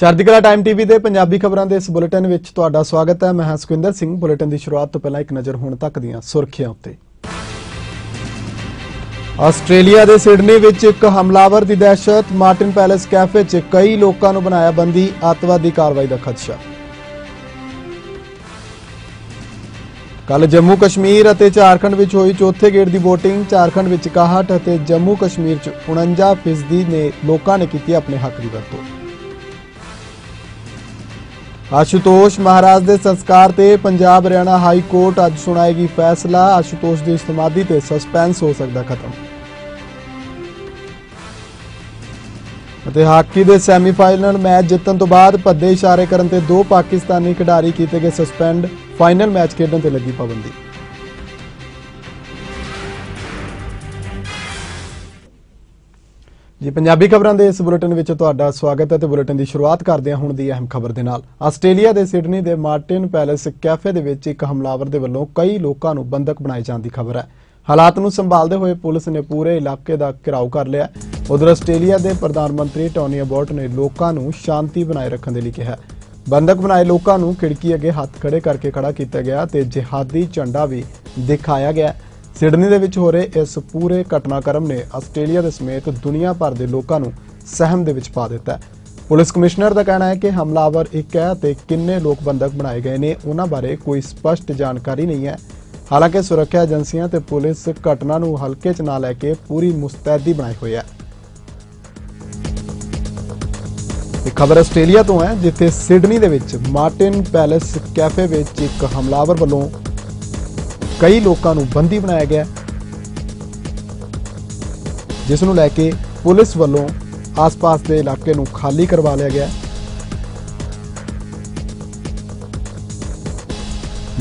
ਚੜ੍ਹਦੀ ਕਲਾ time TV ਦੇ ਪੰਜਾਬੀ ਖਬਰਾਂ ਦੇ ਇਸ ਬੁਲੇਟਿਨ ਵਿੱਚ ਤੁਹਾਡਾ ਸਵਾਗਤ ਹੈ। ਮੈਂ ਹਾਂ ਸੁਖਵਿੰਦਰ ਸਿੰਘ। ਬੁਲੇਟਿਨ ਦੀ ਸ਼ੁਰੂਆਤ ਤੋਂ ਪਹਿਲਾਂ ਇੱਕ ਨਜ਼ਰ ਹੁਣ ਤੱਕ ਦੀਆਂ ਸੁਰਖੀਆਂ ਉੱਤੇ। ਆਸਟ੍ਰੇਲੀਆ ਦੇ ਸਿਡਨੀ ਵਿੱਚ ਇੱਕ ਹਮਲਾਵਰ ਦੀ ਦਹਿਸ਼ਤ। ਮਾਰਟਿਨ ਪੈਲੇਸ ਕੈਫੇ 'ਚ ਕਈ ਲੋਕਾਂ ਨੂੰ ਬਣਾਇਆ ਬੰਦੀ। ਅੱਤਵਾਦੀ ਕਾਰਵਾਈ ਦਾ ਖਦਸ਼ਾ। ਕੱਲ ਜੰਮੂ ਕਸ਼ਮੀਰ ਅਤੇ ਝਾਰਖੰਡ ਵਿੱਚ ਹੋਈ ਚੌਥੇ ਗੇੜ ਦੀ ਵੋਟਿੰਗ। ਝਾਰਖੰਡ ਵਿੱਚ 61 ਅਤੇ ਜੰਮੂ ਕਸ਼ਮੀਰ 'ਚ 49% ਨੇ ਲੋਕਾਂ ਨੇ ਕੀਤੀ ਆਪਣੇ ਹੱਕ ਦੀ ਵਰਤੋਂ। आशुतोष महाराज के संस्कार ते पंजाब हरियाणा हाई कोर्ट अज सुनाएगी फैसला। आशुतोष की समाधि ते सस्पेंस हो सकता खत्म। हाकी के सैमीफाइनल मैच जितन तो बाद भद्दे इशारे करन ते 2 पाकिस्तानी खिडारी किए गए सस्पेंड। फाइनल मैच खेडन ते लगी पाबंदी। जी पंजाबी खबरां दे इस बुलेटिन विच तुहाडा स्वागत है ते बुलेटिन की शुरुआत करदे हां हुण दी अहम खबर दे नाल। आस्ट्रेलिया दे सिडनी दे मार्टिन पैलेस कैफे दे विच एक हमलावर दे वल्लों कई लोकां नूं बंधक बनाए जाण दी खबर है। हालात नूं संभालदे होए पुलिस ने पूरे इलाके दा घेराव कर लिया। उधर आस्ट्रेलिया दे प्रधानमंत्री टोनी अबॉट ने लोकां नूं शांति बनाए रखण दे लई कहा। बंधक बनाए लोकां नूं खिड़की अगे हत्थ खड़े करके खड़ा किया गया ते जिहादी झंडा भी दिखाया गया। सिडनी दे विच हो रहे इस पूरे घटनाक्रम ने आस्ट्रेलिया दे समेत दुनिया भर के लोगों को सहम दे विच पा दिता है। पुलिस कमिश्नर का कहना है कि हमलावर एक है ते किन्ने लोग बंधक बनाए गए ने उन्हां बारे कोई स्पष्ट जानकारी नहीं है। हालांकि सुरक्षा एजेंसियां ते पुलिस घटना नूं हल्के च ना लैके पूरी मुस्तैदी बनाई हुई है। खबर आस्ट्रेलिया तो है जिथे सिडनी दे विच मार्टिन पैलेस कैफे विच एक हमलावर वालों कई लोगों को बंदी बनाया गया, जिस नूं लैके पुलिस वालों आस पास के इलाके नूं खाली करवा लिया गया।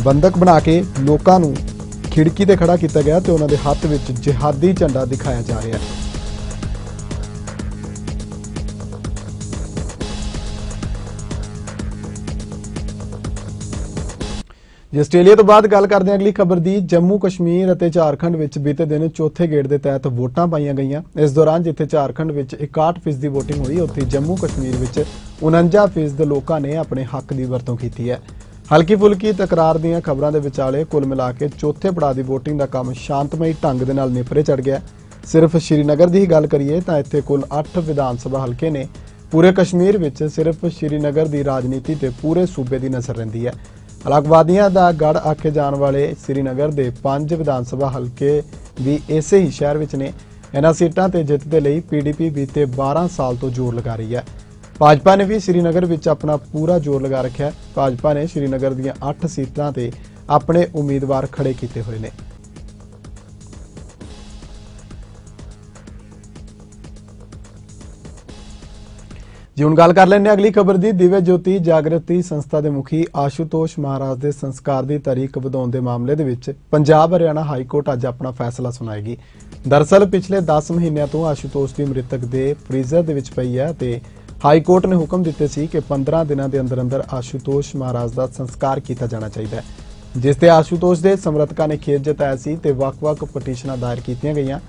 बंधक बना के लोगों को खिड़की ते खड़ा किया गया तो उन्होंने हाथ में जिहादी झंडा दिखाया जा रहा है। जी आस्ट्रेलिया तो बाद गल करते हैं अगली खबर की। जम्मू कश्मीर और झारखंड में बीते दिन चौथे गेड़ के तहत वोटां पाईयां गईयां। इस दौरान जिथे झारखंड में 61% वोटिंग हुई उत्थे जम्मू कश्मीर में 49% लोगों ने अपने हक की वरतों की है। हल्की फुल्की तकरार दीयां खबरां दे विचाले कुल मिला के चौथे पड़ाव की वोटिंग का काम शांतमई ढंग दे नाल नेपरे चढ़ गया। सिर्फ श्रीनगर की ही गल करिए तो इत्थे कुल 8 विधान सभा हल्के ने। पूरे कश्मीर में सिर्फ श्रीनगर की राजनीति ते पूरे सूबे की नज़र रहिंदी है। अलगवादियों का गढ़ आखे जाने वाले श्रीनगर के 5 विधान सभा हल्के भी इसे ही शहर में ने। इन्हां सीटां ते जित दे लई पीडीपी बीते 12 साल तो जोर लगा रही है। भाजपा ने भी श्रीनगर में अपना पूरा जोर लगा रखा है। भाजपा ने श्रीनगर दी 8 सीटां ते अपने उम्मीदवार खड़े किए हुए हैं। जी हुण गल कर लैंदे अगली खबर की। दिव्य ज्योति जागृति संस्था के मुखी आशुतोष महाराज के संस्कार की तारीख वधाउण के मामले दे विच पंजाब हरियाणा हाई कोर्ट अज अपना फैसला सुनाएगी। दरअसल पिछले 10 महीनों तो आशुतोष की मृतक दे फ्रीजर दे विच पई है ते हाई कोर्ट ने हुक्म दिते सी कि 15 दिनों के अंदर अंदर आशुतोष महाराज का संस्कार किया जाना चाहिए। जिसते आशुतोष के समर्थकों ने खेद जताया सी ते वख-वख पटीशनां दायर कीतियां गईयां,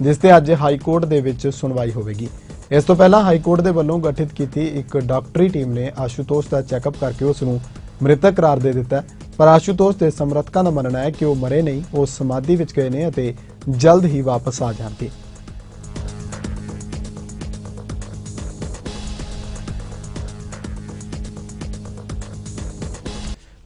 जिसते अज हाई कोर्ट दे विच सुनवाई होवेगी। इस तो पहला हाई कोर्ट के वलों गठित की एक डॉक्टरी टीम ने आशुतोष का चैकअप करके उसनूं मृतक करार दे दिता। पर आशुतोष के समर्थकों का मनना है कि वह मरे नहीं, वो समाधि विच गए ने अते जल्द ही वापस आ जाएंगे।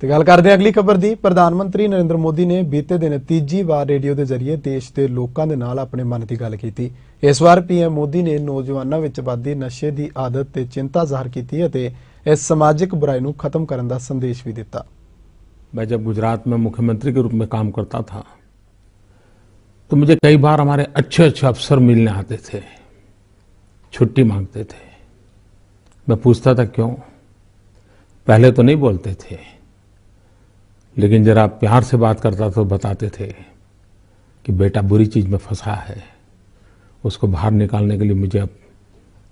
गल करते हैं अगली खबर की। प्रधानमंत्री नरेंद्र मोदी ने बीते दिन तीजी बार रेडियो के जरिए देश के लोगों के नाल अपने मन की गल की। इस बार पीएम मोदी ने नौजवानों में बढ़ती नशे की आदत ते चिंता जाहिर की, इस समाजिक बुराई को खत्म करने का संदेश भी दिता। मैं जब गुजरात में मुख्यमंत्री के रूप में काम करता था तो मुझे कई बार हमारे अच्छे अच्छे अफसर मिलने आते थे, छुट्टी मांगते थे। मैं पूछता था क्यों। पहले तो नहीं बोलते थे, लेकिन जरा प्यार से बात करता तो बताते थे कि बेटा बुरी चीज में फंसा है, उसको बाहर निकालने के लिए मुझे अब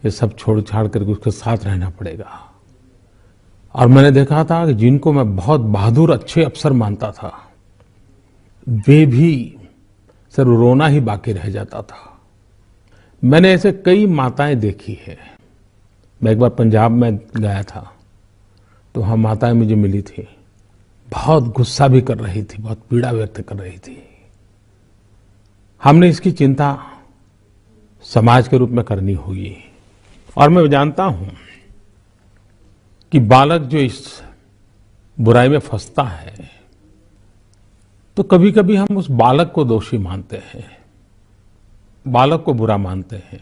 ये सब छोड़ छाड़ करके उसके साथ रहना पड़ेगा। और मैंने देखा था कि जिनको मैं बहुत बहादुर अच्छे अफसर मानता था वे भी सिर्फ रोना ही बाकी रह जाता था। मैंने ऐसे कई माताएं देखी है मैं एक बार पंजाब में गया था, तो वहाँ माताएं मुझे मिली थी, बहुत गुस्सा भी कर रही थी, बहुत पीड़ा व्यक्त कर रही थी। हमने इसकी चिंता समाज के रूप में करनी होगी। और मैं जानता हूं कि बालक जो इस बुराई में फंसता है, तो कभी कभी हम उस बालक को दोषी मानते हैं, बालक को बुरा मानते हैं।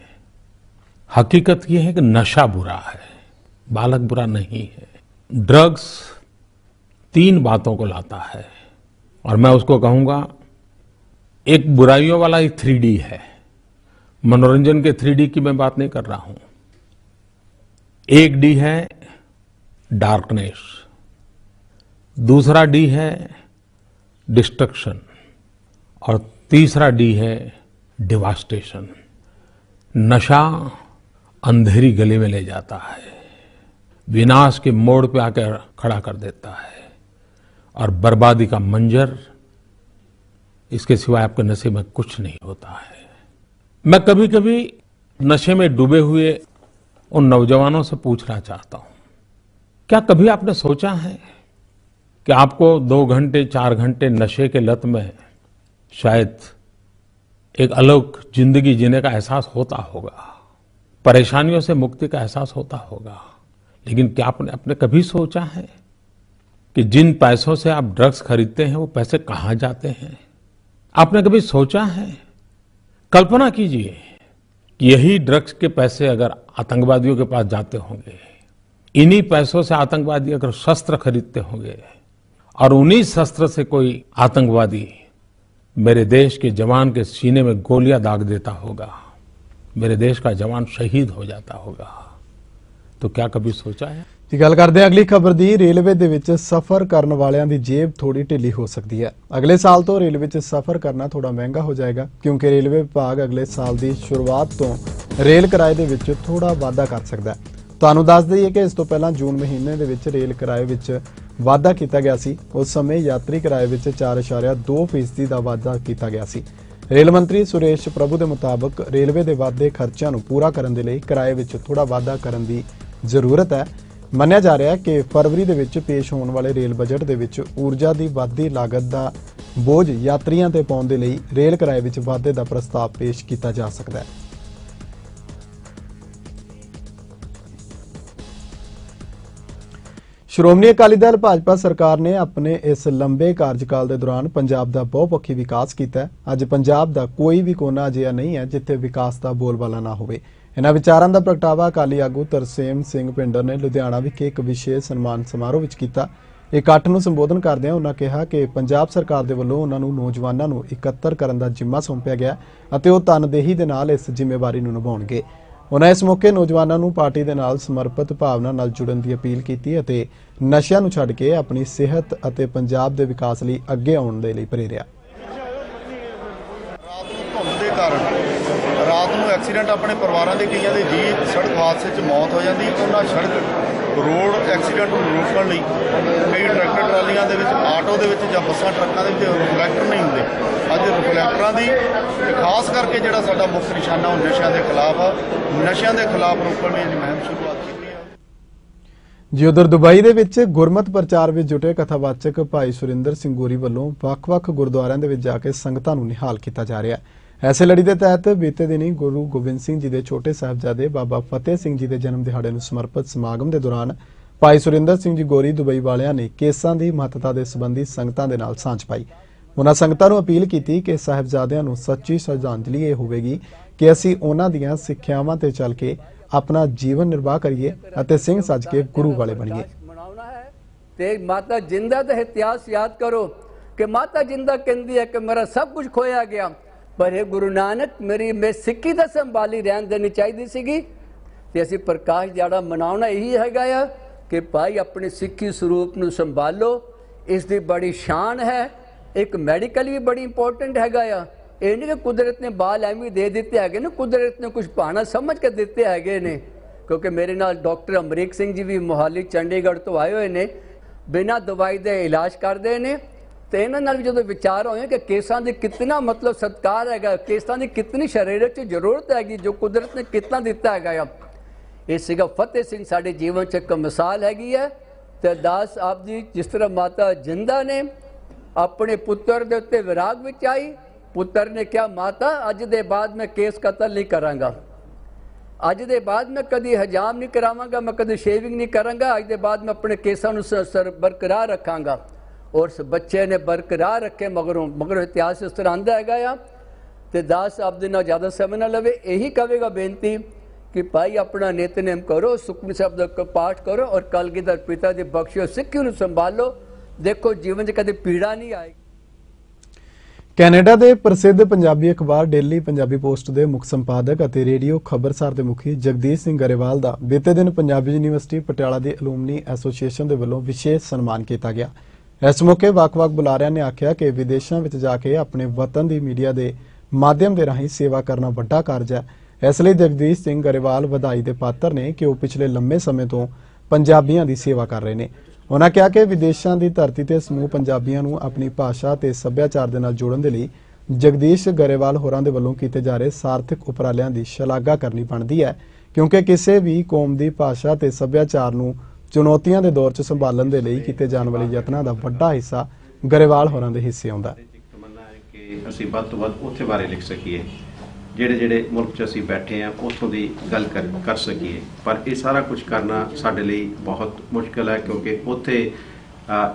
हकीकत यह है कि नशा बुरा है, बालक बुरा नहीं है। ड्रग्स 3 बातों को लाता है, और मैं उसको कहूंगा एक बुराइयों वाला एक 3D है। मनोरंजन के 3D की मैं बात नहीं कर रहा हूं। एक डी है डार्कनेस, दूसरा डी है डिस्ट्रक्शन, और तीसरा डी है डिवास्टेशन। नशा अंधेरी गली में ले जाता है, विनाश के मोड़ पे आकर खड़ा कर देता है, और बर्बादी का मंजर, इसके सिवाय आपके नशे में कुछ नहीं होता है। मैं कभी कभी नशे में डूबे हुए उन नौजवानों से पूछना चाहता हूं, क्या कभी आपने सोचा है कि आपको 2 घंटे 4 घंटे नशे के लत में शायद एक अलग जिंदगी जीने का एहसास होता होगा, परेशानियों से मुक्ति का एहसास होता होगा, लेकिन क्या आपने कभी सोचा है कि जिन पैसों से आप ड्रग्स खरीदते हैं वो पैसे कहां जाते हैं? आपने कभी सोचा है? कल्पना कीजिए कि यही ड्रग्स के पैसे अगर आतंकवादियों के पास जाते होंगे, इन्हीं पैसों से आतंकवादी अगर शस्त्र खरीदते होंगे, और उन्हीं शस्त्र से कोई आतंकवादी मेरे देश के जवान के सीने में गोलियां दाग देता होगा, मेरे देश का जवान शहीद हो जाता होगा, तो क्या कभी सोचा है? जी गल करते हैं अगली खबर दी। रेलवे दे विच सफर करने वालियां दी जेब थोड़ी ढिली हो सकती है। अगले साल तो रेलवे च सफर करना थोड़ा महंगा हो जाएगा, क्योंकि रेलवे विभाग अगले साल की शुरुआत तो रेल किराए दे विच थोड़ा वाधा कर सकता है। तुहानूं दस दईए कि इस तो पहला जून महीने दे विच रेल किराए विच वाधा किया गया सी। उस समय यात्री किराए विच 4.2% का वाधा किया गया सी। रेल मंत्री सुरेश प्रभु के मुताबिक रेलवे के वाधे खर्चों नूं पूरा करने के लिए किराए विच थोड़ा वाधा करने की जरूरत है। मन्निया जा रहा है कि फरवरी दे विच पेश होने वाले रेल बजट दे विच ऊर्जा की वाधी लागत का बोझ यात्रियों ते पाउण दे लई रेल किराए विच वाधे का प्रस्ताव पेश किया जा सकता है। श्रोमणी अकाली दल भाजपा सरकार ने अपने इस लंबे कार्यकाल के दौरान पंजाब का बहुपक्षी विकास किया है। अज पंजाब का कोई भी कोना अजिहा नहीं है जिथे विकास का बोलबाला ना होवे। इन्हां विचारां दा प्रगटावा अकाली आगू तरसेम सिंह पिंडर ने लुधियाना विखे एक विशेष सन्मान समारोह विच कीता। इकट्ठ नूं संबोधन करदਿਆਂ उन्हां कहा कि पंजाब सरकार दे वल्लों उन्हां नूं नौजवानां नूं इकत्तर करन दा जिम्मा सौंपिया गया अते ओह तनदेही दे नाल इस जिम्मेवारी नूं निभाउणगे। उन्होंने इस मौके नौजवानों नूं पार्टी दे नाल समर्पित भावना नाल जुड़न की अपील की अते नशिਆਂ नूं छड्ड के अपनी सेहत अते पंजाब दे विकास लई अगे आउण दे लई प्रेरिया। रात को एक्सीडेंट अपने परिवारों के कई के जी सड़क हादसे च मौत हो जाती। उन्होंने सड़क रोड एक्सीडेंट रोकने लई कई ट्रैक्टर ट्रालियां दे विच आटो दे विच जां बसां ट्रकों के रिफ्लैक्टर नहीं होंदे। अज रिफ्लैक्टरां दी खास करके जिहड़ा साडा मुख निशाना नशिਆਂ के खिलाफ आ, नशिਆਂ के खिलाफ रोकण लई मुहिम शुरुआत की है। जी उधर दुबई दे विच गुरमत प्रचार विच जुटे कथावाचक भाई सुरिंदर सिंह गोरी वल्लों वख-वख गुरुद्वारिਆਂ दे विच जाके संगतां नूं निहाल किया जा रहा है। ऐसे लड़ी के तहत बीते दिनी गुरु गोबिंद सिंह जी के छोटे साहिबजादे बाबा फतेह सिंह जी के जन्म दिहाड़े नूं समर्पित समागम के दौरान भाई सुरिंदर सिंह जी गोरी दुबई वालियां ने केसां की महत्ता के संबंधी संगतां दे नाल सांझ पाई। उन्हां संगतां नूं अपील की कि साहिबजादियां नूं सच्ची श्रद्धांजलि ये होवेगी कि असीं उन्हां दीआं सिੱਖਿਆਵਾਂ ते चल के अपना जीवन निर्वाह करिए अते सिंह सज के गुरु वाले बनिए। ते माता जिंदा दा इतिहास याद करो कि माता जिंदा कहती है कि मेरा सब कुछ खोया गया, पर हे गुरु नानक मेरी मैं सिक्खी दा संभाली रहन देनी चाहिए सीगी। ते असीं प्रकाश दिहाड़ा मनाउणा यही हैगा आ कि भाई अपने सिक्खी स्वरूप नूं संभालो। इसकी बड़ी शान है। एक मैडिकल भी बड़ी इंपॉर्टेंट हैगा आ। ये नहीं कि कुदरत ने बाल एवं दे दिते है ना, कुदरत ने कुछ बहाना समझ के दिते है ने। क्योंकि मेरे नाल डॉक्टर अमरीक सिंह जी भी मोहाली चंडीगढ़ तो आए हुए ने, बिना दवाई दे इलाज करते हैं। तो इन्होंने भी जो विचार होए कि केसां की कितना मतलब सत्कार है, केसां की कितनी शरीर च जरूरत हैगी जो कुदरत ने कितना दिता है। ਇਹ ਸੀਗਾ ਫਤਿਹ ਸਿੰਘ ਸਾਡੇ ਜੀਵਨ 'ਚ ਇੱਕ ਮਿਸਾਲ ਹੈਗੀ ਹੈ। ਤੇ ਦਾਸ ਆਪ ਜੀ ਜਿਸ ਤਰ੍ਹਾਂ ਮਾਤਾ ਜਿੰਦਾ ਨੇ ਆਪਣੇ ਪੁੱਤਰ ਦੇ ਉੱਤੇ ਵਿਰਾਗ ਵਿੱਚ ਆਈ, ਪੁੱਤਰ ਨੇ ਕਿਹਾ ਮਾਤਾ ਅੱਜ ਦੇ ਬਾਅਦ ਮੈਂ ਕੇਸ ਕਤਲ ਨਹੀਂ ਕਰਾਂਗਾ, ਅੱਜ ਦੇ ਬਾਅਦ ਮੈਂ ਕਦੀ ਹਜਾਮ ਨਹੀਂ ਕਰਾਵਾਂਗਾ, ਮੈਂ ਕਦੀ ਸ਼ੇਵਿੰਗ ਨਹੀਂ ਕਰਾਂਗਾ, ਅੱਜ ਦੇ ਬਾਅਦ ਮੈਂ ਆਪਣੇ ਕੇਸਾਂ ਨੂੰ ਬਰਕਰਾਰ ਰੱਖਾਂਗਾ। ਔਰ ਉਸ ਬੱਚੇ ਨੇ ਬਰਕਰਾਰ ਰੱਖੇ। ਮਗਰੋਂ ਇਤਿਹਾਸ ਇਸ ਤਰ੍ਹਾਂ ਆਂਦਾ ਹੈਗਾ ਆ। ਤੇ ਦਾਸ ਆਪ ਦੇ ਨਾਲ ਜ਼ਿਆਦਾ ਸਮੇਂ ਨਾ ਲਵੇ, ਇਹੀ ਕਹੇਗਾ ਬੇਨਤੀ ਕਿ ਭਾਈ ਆਪਣਾ ਨਿਤਨੇਮ ਕਰੋ, ਸੁਖਮਨੀ ਸਾਹਿਬ ਦਾ ਪਾਠ ਕਰੋ ਔਰ ਕਲਗੀਧਰ ਪਿਤਾ ਦੀ ਬਖਸ਼ਿਓ ਸਿੱਖੀ ਨੂੰ ਸੰਭਾਲੋ। ਦੇਖੋ ਜੀਵਨ 'ਚ ਕਦੇ ਪੀੜਾ ਨਹੀਂ ਆਏਗੀ। ਕੈਨੇਡਾ ਦੇ ਪ੍ਰਸਿੱਧ ਪੰਜਾਬੀ ਅਖਬਾਰ ਡੇਲੀ ਪੰਜਾਬੀ ਪੋਸਟ ਦੇ ਮੁੱਖ ਸੰਪਾਦਕ ਅਤੇ ਰੇਡੀਓ ਖਬਰਸਾਰ ਦੇ ਮੁਖੀ ਜਗਦੀਸ਼ ਸਿੰਘ ਗਰੇਵਾਲ ਦਾ ਬੀਤੇ ਦਿਨ ਪੰਜਾਬੀ ਯੂਨੀਵਰਸਿਟੀ ਪਟਿਆਲਾ ਦੀ ਐਲੂਮਨੀ ਐਸੋਸੀਏਸ਼ਨ ਦੇ ਵੱਲੋਂ ਵਿਸ਼ੇਸ਼ ਸਨਮਾਨ ਕੀਤਾ ਗਿਆ। ਇਸ ਮੌਕੇ ਵੱਖ-ਵੱਖ ਬੁਲਾਰਿਆਂ ਨੇ ਆਖਿਆ ਕਿ ਵਿਦੇਸ਼ਾਂ ਵਿੱਚ ਜਾ ਕੇ ਆਪਣੇ ਵਤਨ ਦੀ ਮੀਡੀਆ ਦੇ ਮਾਧਿਅਮ ਦੇ ਰਾਹੀਂ ਸੇਵਾ ਕਰਨਾ ਵੱਡਾ ਕਾਰਜ ਹੈ। ਇਸ ਲਈ ਜਗਦੀਸ਼ ਸਿੰਘ ਗਰੇਵਾਲ ਵਧਾਈ ਦੇ ਪਾਤਰ ਨੇ ਕਿ ਉਹ ਪਿਛਲੇ ਲੰਮੇ ਸਮੇਂ ਤੋਂ ਪੰਜਾਬੀਆਂ ਦੀ ਸੇਵਾ ਕਰ ਰਹੇ ਨੇ। ਉਨ੍ਹਾਂ ਕਿਹਾ ਕਿ ਵਿਦੇਸ਼ਾਂ ਦੀ ਧਰਤੀ ਤੇ ਸਮੂਹ ਪੰਜਾਬੀਆਂ ਨੂੰ ਆਪਣੀ ਭਾਸ਼ਾ ਤੇ ਸੱਭਿਆਚਾਰ ਦੇ ਨਾਲ ਜੋੜਨ ਦੇ ਲਈ ਜਗਦੀਸ਼ ਗਰੇਵਾਲ ਹੋਰਾਂ ਦੇ ਵੱਲੋਂ ਕੀਤੇ ਜਾ ਰਹੇ ਸਾਰਥਕ ਉਪਰਾਲਿਆਂ ਦੀ ਸ਼ਲਾਘਾ ਕਰਨੀ ਬਣਦੀ ਹੈ, ਕਿਉਂਕਿ ਕਿਸੇ ਵੀ ਕੌਮ ਦੀ ਭਾਸ਼ਾ ਤੇ ਸੱਭਿਆਚਾਰ ਨੂੰ ਚੁਣੌਤੀਆਂ ਦੇ ਦੌਰ 'ਚ ਸੰਭਾਲਣ ਦੇ ਲਈ ਕੀਤੇ ਜਾਣ ਵਾਲੇ ਯਤਨਾਂ ਦਾ ਵੱਡਾ ਹਿੱਸਾ ਗਰੇਵਾਲ ਹੋਰਾਂ ਦੇ ਹਿੱਸੇ ਆਉਂਦਾ ਹੈ। ਤਮੰਨਾ ਹੈ ਕਿ ਅਸੀਂ ਵੱਧ ਤੋਂ ਵੱਧ ਉੱਥੇ ਬਾਰੇ ਲਿਖ ਸਕੀਏ, ਜਿਹੜੇ ਮੁਲਕ 'ਚ ਅਸੀਂ ਬੈਠੇ ਹਾਂ ਉੱਥੋਂ ਦੀ ਗੱਲ ਕਰ ਸਕੀਏ। ਪਰ ਇਹ ਸਾਰਾ ਕੁਝ ਕਰਨਾ ਸਾਡੇ ਲਈ ਬਹੁਤ ਮੁਸ਼ਕਿਲ ਹੈ, ਕਿਉਂਕਿ ਉੱਥੇ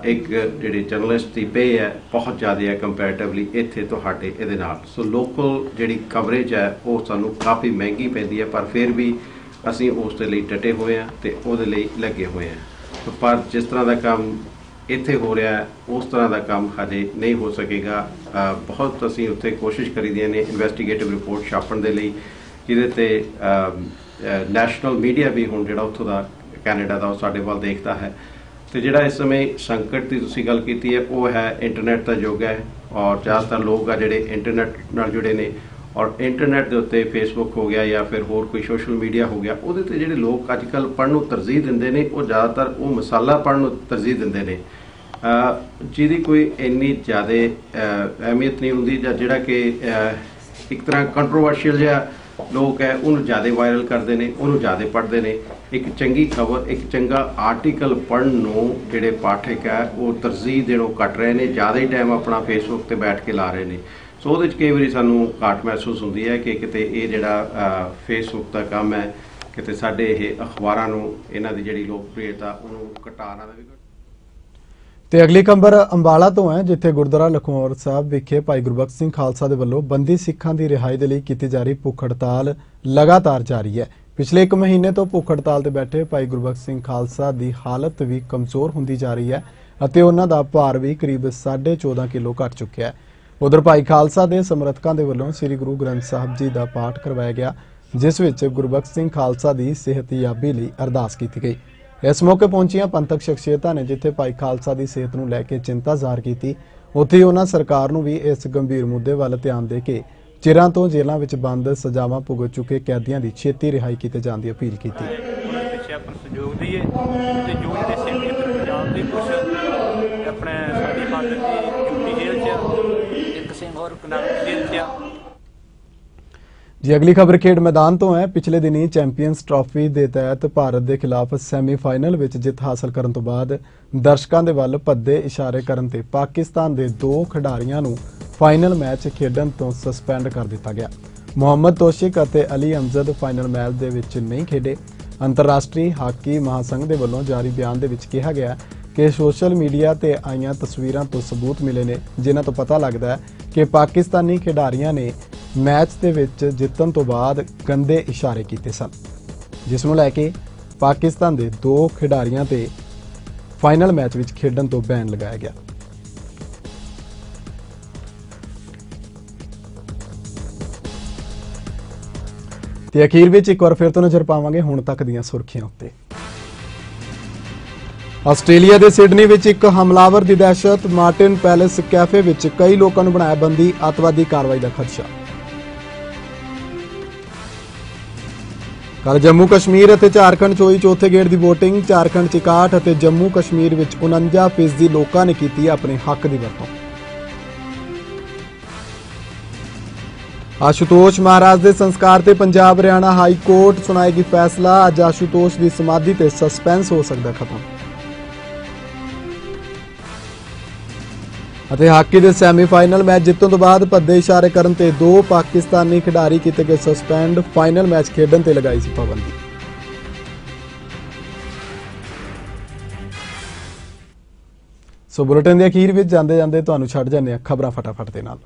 ਇੱਕ ਜਿਹੜੇ ਜਰਨਲਿਸਟ ਦੀ ਪੇ ਹੈ ਬਹੁਤ ਜ਼ਿਆਦਾ ਹੈ ਕੰਪੈਰੇਟਿਵਲੀ ਇੱਥੇ ਤੁਹਾਡੇ ਇਹਦੇ ਨਾਲ। ਸੋ ਲੋਕਲ ਜਿਹੜੀ ਕਵਰੇਜ ਹੈ ਉਹ ਸਾਨੂੰ ਕਾਫੀ ਮਹਿੰਗੀ ਪੈਂਦੀ ਹੈ, ਪਰ ਫਿਰ ਵੀ ਅਸੀਂ ਉਸ ਦੇ ਲਈ ਡਟੇ ਹੋਏ ਹਾਂ ਤੇ ਉਹਦੇ ਲਈ ਲੱਗੇ ਹੋਏ ਹਾਂ। ਪਰ ਜਿਸ ਤਰ੍ਹਾਂ ਦਾ ਕੰਮ ਇੱਥੇ ਹੋ ਰਿਹਾ ਹੈ ਉਸ ਤਰ੍ਹਾਂ ਦਾ ਕੰਮ ਹਜੇ ਨਹੀਂ ਹੋ ਸਕੇਗਾ। ਬਹੁਤ ਅਸੀਂ ਉੱਥੇ ਕੋਸ਼ਿਸ਼ ਕਰੀਦੀਆਂ ਨੇ ਇਨਵੈਸਟੀਗੇਟਿਵ ਰਿਪੋਰਟ ਛਾਪਣ ਦੇ ਲਈ, ਜਿਹਦੇ ਤੇ ਨੈਸ਼ਨਲ ਮੀਡੀਆ ਵੀ ਹੁਣ ਜਿਹੜਾ ਉੱਥੋਂ ਦਾ ਕੈਨੇਡਾ ਦਾ ਉਹ ਸਾਡੇ ਵੱਲ ਦੇਖਦਾ ਹੈ। ਤੇ ਜਿਹੜਾ ਇਸ ਸਮੇਂ ਸੰਕਟ ਦੀ ਤੁਸੀਂ ਗੱਲ ਕੀਤੀ ਹੈ ਉਹ ਹੈ ਇੰਟਰਨੈਟ ਦਾ ਯੁੱਗ ਹੈ, ਔਰ ਜ਼ਿਆਦਾਤਰ ਲੋਕ ਆ ਜਿਹੜੇ ਇੰਟਰਨੈਟ ਨਾਲ ਜੁੜੇ ਨੇ, ਔਰ ਇੰਟਰਨੈਟ ਦੇ ਉੱਤੇ ਫੇਸਬੁੱਕ ਹੋ ਗਿਆ ਜਾਂ ਫਿਰ ਹੋਰ ਕੋਈ ਸੋਸ਼ਲ ਮੀਡੀਆ ਹੋ ਗਿਆ, ਉਹਦੇ ਤੇ ਜਿਹੜੇ ਲੋਕ ਅੱਜ ਕੱਲ੍ਹ ਪੜ੍ਹਨ ਨੂੰ ਤਰਜੀਹ ਦਿੰਦੇ ਨੇ ਉਹ ਜ਼ਿਆਦਾਤਰ ਉਹ ਮਸਾਲਾ ਪੜ੍ਹਨ ਨੂੰ ਤਰਜੀਹ ਦਿੰਦੇ ਨੇ, ਜਿਹਦੀ ਕੋਈ ਇੰਨੀ ਜ਼ਿਆਦਾ ਅਹਿਮੀਅਤ ਨਹੀਂ ਹੁੰਦੀ, ਜਾਂ ਜਿਹੜਾ ਕਿ ਇੱਕ ਤਰ੍ਹਾਂ ਕੰਟਰੋਵਰਸ਼ੀਅਲ ਜਿਹਾ ਲੋਕ ਹੈ ਉਹਨੂੰ ਜ਼ਿਆਦਾ ਵਾਇਰਲ ਕਰਦੇ ਨੇ, ਉਹਨੂੰ ਜ਼ਿਆਦਾ ਪੜ੍ਹਦੇ ਨੇ। ਇੱਕ ਚੰਗੀ ਖਬਰ, ਇੱਕ ਚੰਗਾ ਆਰਟੀਕਲ ਪੜ੍ਹਨ ਨੂੰ ਜਿਹੜੇ ਪਾਠਕ ਹੈ ਉਹ ਤਰਜੀਹ ਦੇਣੋਂ ਘੱਟ ਰਹੇ ਨੇ, ਜ਼ਿਆਦਾ ਹੀ ਟਾਈਮ ਆਪਣਾ ਫੇਸਬੁੱਕ ਤੇ ਬੈਠ ਕੇ ਲਾ ਰਹੇ ਨੇ। ਸੋ ਉਹਦੇ 'ਚ ਕਈ ਵਾਰੀ ਸਾਨੂੰ ਘਾਟ ਮਹਿਸੂਸ ਹੁੰਦੀ ਹੈ ਕਿ ਕਿਤੇ ਇਹ ਜਿਹੜਾ ਫੇਸਬੁੱਕ ਦਾ ਕੰਮ ਹੈ ਕਿਤੇ ਸਾਡੇ ਇਹ ਅਖਬਾਰਾਂ ਨੂੰ ਇਹਨਾਂ ਦੀ ਜਿਹੜੀ ਲੋਕਪ੍ਰਿਯਤਾ ਉਹਨੂੰ ਘਟਾ ਨਾ ਦੇਵੇ। ਤੇ ਅਗਲੀ ਖਬਰ ਅੰਬਾਲਾ ਤੋਂ ਹੈ, ਜਿੱਥੇ ਗੁਰਦੁਆਰਾ ਲਖੌਰ ਸਾਹਿਬ ਵਿਖੇ ਭਾਈ ਗੁਰਬਖਸ਼ ਸਿੰਘ ਖਾਲਸਾ ਦੇ ਵੱਲੋਂ ਬੰਦੀ ਸਿੱਖਾਂ ਦੀ ਰਿਹਾਈ ਦੇ ਲਈ ਕੀਤੀ ਜਾ ਰਹੀ ਭੁੱਖ ਹੜਤਾਲ ਲਗਾਤਾਰ ਜਾਰੀ ਹੈ। ਪਿਛਲੇ 1 ਮਹੀਨੇ ਤੋਂ ਭੁੱਖ ਹੜਤਾਲ ਤੇ ਬੈਠੇ ਭਾਈ ਗੁਰਬਖਸ਼ ਸਿੰਘ ਖਾਲਸਾ ਦੀ ਹਾਲਤ ਵੀ ਕਮਜ਼ੋਰ ਹੁੰਦੀ ਜਾ ਰਹੀ ਹੈ ਅਤੇ ਉਹਨਾਂ ਦਾ ਭਾਰ ਵੀ ਕਰੀਬ 14.5 ਕਿਲੋ ਘਟ ਚੁੱਕਿਆ ਹੈ। ਉਧਰ ਭਾਈ ਖਾਲਸਾ ਦੇ ਸਮਰਥਕਾਂ ਦੇ ਵੱਲੋਂ ਸ੍ਰੀ ਗੁਰੂ ਗ੍ਰੰਥ ਸਾਹਿਬ ਜੀ ਦਾ ਪਾਠ ਕਰਵਾਇਆ ਗਿਆ, ਜਿਸ ਵਿੱਚ ਗੁਰਬਖਸ਼ ਸਿੰਘ ਖਾਲਸਾ ਦੀ ਸਿਹਤਯਾਬੀ ਲਈ ਅਰਦਾਸ ਕੀਤੀ ਗਈ। ਇਸ ਮੌਕੇ ਪਹੁੰਚੀਆਂ ਪੰਥਕ ਸ਼ਖਸੀਅਤਾਂ ਨੇ ਜਿੱਥੇ ਭਾਈ ਖਾਲਸਾ ਦੀ ਸਿਹਤ ਨੂੰ ਲੈ ਕੇ ਚਿੰਤਾ ਜ਼ਾਹਰ ਕੀਤੀ, ਉੱਥੇ ਉਹਨਾਂ ਸਰਕਾਰ ਨੂੰ ਵੀ ਇਸ ਗੰਭੀਰ ਮੁੱਦੇ ਵੱਲ ਧਿਆਨ ਦੇ ਕੇ ਚਿਰਾਂ ਤੋਂ ਜੇਲ੍ਹਾਂ ਵਿੱਚ ਬੰਦ ਸਜ਼ਾਵਾਂ ਭੁਗਤ ਚੁੱਕੇ ਕੈਦੀਆਂ ਦੀ ਛੇਤੀ ਰਿਹਾਈ ਕੀਤੇ ਜਾਣ ਦੀ ਅਪੀਲ ਕੀਤੀ। ਉਹਨਾਂ ਦੇ ਪਿੱਛੇ ਆਪਾਂ ਸਹਿਯੋਗ ਦਈਏ ਤੇ ਜੋ ਜਿਹੜੇ ਸਿੰਘ ਪੰਜਾਬ ਦੇ ਕੁਛ ਆਪਣੇ ਸਾਡੀ ਮਾਤਾ ਦੀ ਚੁੱਟੀ ਜੇਲ੍ਹ 'ਚ, ਇੱਕ ਸਿੰਘ ਹੋਰ ਕਨਾਲ ਜੇਲ੍ਹ 'ਚ ਆ। ਜੀ ਅਗਲੀ ਖਬਰ ਖੇਡ ਮੈਦਾਨ ਤੋਂ ਹੈ। ਪਿਛਲੇ ਦਿਨੀ ਚੈਂਪੀਅਨਸ ਟਰਾਫੀ ਦੇ ਤਹਿਤ ਭਾਰਤ ਦੇ ਖਿਲਾਫ ਸੈਮੀਫਾਈਨਲ ਵਿੱਚ ਜਿੱਤ ਹਾਸਲ ਕਰਨ ਤੋਂ ਬਾਅਦ ਦਰਸ਼ਕਾਂ ਦੇ ਵੱਲ ਭੱਦੇ ਇਸ਼ਾਰੇ ਕਰਨ ਤੇ ਪਾਕਿਸਤਾਨ ਦੇ 2 ਖਿਡਾਰੀਆਂ ਨੂੰ ਫਾਈਨਲ ਮੈਚ ਖੇਡਣ ਤੋਂ ਸਸਪੈਂਡ ਕਰ ਦਿੱਤਾ ਗਿਆ। ਮੁਹੰਮਦ ਤੋਸ਼ਿਕ ਅਤੇ ਅਲੀ ਅਮਜਦ ਫਾਈਨਲ ਮੈਚ ਦੇ ਵਿੱਚ ਨਹੀਂ ਖੇਡੇ। ਅੰਤਰਰਾਸ਼ਟਰੀ ਹਾਕੀ ਮਹਾਸੰਘ ਦੇ ਵੱਲੋਂ ਜਾਰੀ ਬਿਆਨ ਦੇ ਵਿੱਚ ਕਿਹਾ ਗਿਆ ਕਿ ਸੋਸ਼ਲ ਮੀਡੀਆ ਤੇ ਆਈਆਂ ਤਸਵੀਰਾਂ ਤੋਂ ਸਬੂਤ ਮਿਲੇ ਨੇ, ਜਿਨ੍ਹਾਂ ਤੋਂ ਪਤਾ ਲੱਗਦਾ ਹੈ ਕਿ ਪਾਕਿਸਤਾਨੀ ਖਿਡਾਰੀਆਂ ਨੇ ਮੈਚ ਦੇ ਵਿੱਚ ਜਿੱਤਣ ਤੋਂ ਬਾਅਦ ਗੰਦੇ ਇਸ਼ਾਰੇ ਕੀਤੇ ਸਨ, ਜਿਸ ਨੂੰ ਲੈ ਕੇ ਪਾਕਿਸਤਾਨ ਦੇ 2 ਖਿਡਾਰੀਆਂ ਤੇ ਫਾਈਨਲ ਮੈਚ ਵਿੱਚ ਖੇਡਣ ਤੋਂ ਬੈਨ ਲਗਾਇਆ ਗਿਆ। ਤੇ ਅਖੀਰ ਵਿੱਚ ਇੱਕ ਵਾਰ ਫਿਰ ਤੋਂ ਨਜ਼ਰ ਪਾਵਾਂਗੇ ਹੁਣ ਤੱਕ ਦੀਆਂ ਸੁਰਖੀਆਂ ਉੱਤੇ। ਆਸਟ੍ਰੇਲੀਆ ਦੇ ਸਿਡਨੀ ਵਿੱਚ ਇੱਕ ਹਮਲਾਵਰ ਦੀ ਦਹਿਸ਼ਤ, ਮਾਰਟਿਨ ਪੈਲੇਸ ਕੈਫੇ ਵਿੱਚ ਕਈ ਲੋਕਾਂ ਨੂੰ ਬਣਾਇਆ ਬੰਦੀ, ਅੱਤਵਾਦੀ ਕਾਰਵਾਈ ਦਾ ਖਦਸ਼ਾ। ਕੱਲ੍ਹ ਜੰਮੂ ਕਸ਼ਮੀਰ ਅਤੇ ਝਾਰਖੰਡ 'ਚ ਹੋਈ ਚੌਥੇ ਗੇੜ ਦੀ ਵੋਟਿੰਗ, ਝਾਰਖੰਡ 'ਚ 61 ਅਤੇ ਜੰਮੂ ਕਸ਼ਮੀਰ ਵਿੱਚ 49% ਲੋਕਾਂ ਨੇ ਕੀਤੀ ਆਪਣੇ ਹੱਕ ਦੀ ਵਰਤੋਂ। ਆਸ਼ੂਤੋਸ਼ ਮਹਾਰਾਜ ਦੇ ਸੰਸਕਾਰ ਤੇ ਪੰਜਾਬ ਹਰਿਆਣਾ ਹਾਈ ਕੋਰਟ ਸੁਣਾਏਗੀ ਫੈਸਲਾ। ਅੱਜ ਆਸ਼ੂਤੋਸ਼ ਦੀ ਸਮਾਧੀ ਤੇ ਸਸਪੈਂਸ ਹੋ ਸਕਦਾ ਖਤਮ। ਅਤੇ ਹਾਕੀ ਦੇ ਸੈਮੀਫਾਈਨਲ ਮੈਚ ਜਿੱਤਣ ਤੋਂ ਬਾਅਦ ਭੱਦੇ ਇਸ਼ਾਰੇ ਕਰਨ ਤੇ 2 ਪਾਕਿਸਤਾਨੀ ਖਿਡਾਰੀ ਕੀਤੇ ਗਏ ਸਸਪੈਂਡ। ਫਾਈਨਲ ਮੈਚ ਖੇਡਣ ਤੇ ਲਗਾਈ ਸੀ ਪਾਬੰਦੀ। ਸੋ ਬੁਲੇਟਿਨ ਦੇ ਅਖੀਰ ਵਿੱਚ ਜਾਂਦੇ ਤੁਹਾਨੂੰ ਛੱਡ ਜਾਂਦੇ ਆ ਖਬਰਾਂ ਫਟਾਫਟ ਦੇ ਨਾਲ।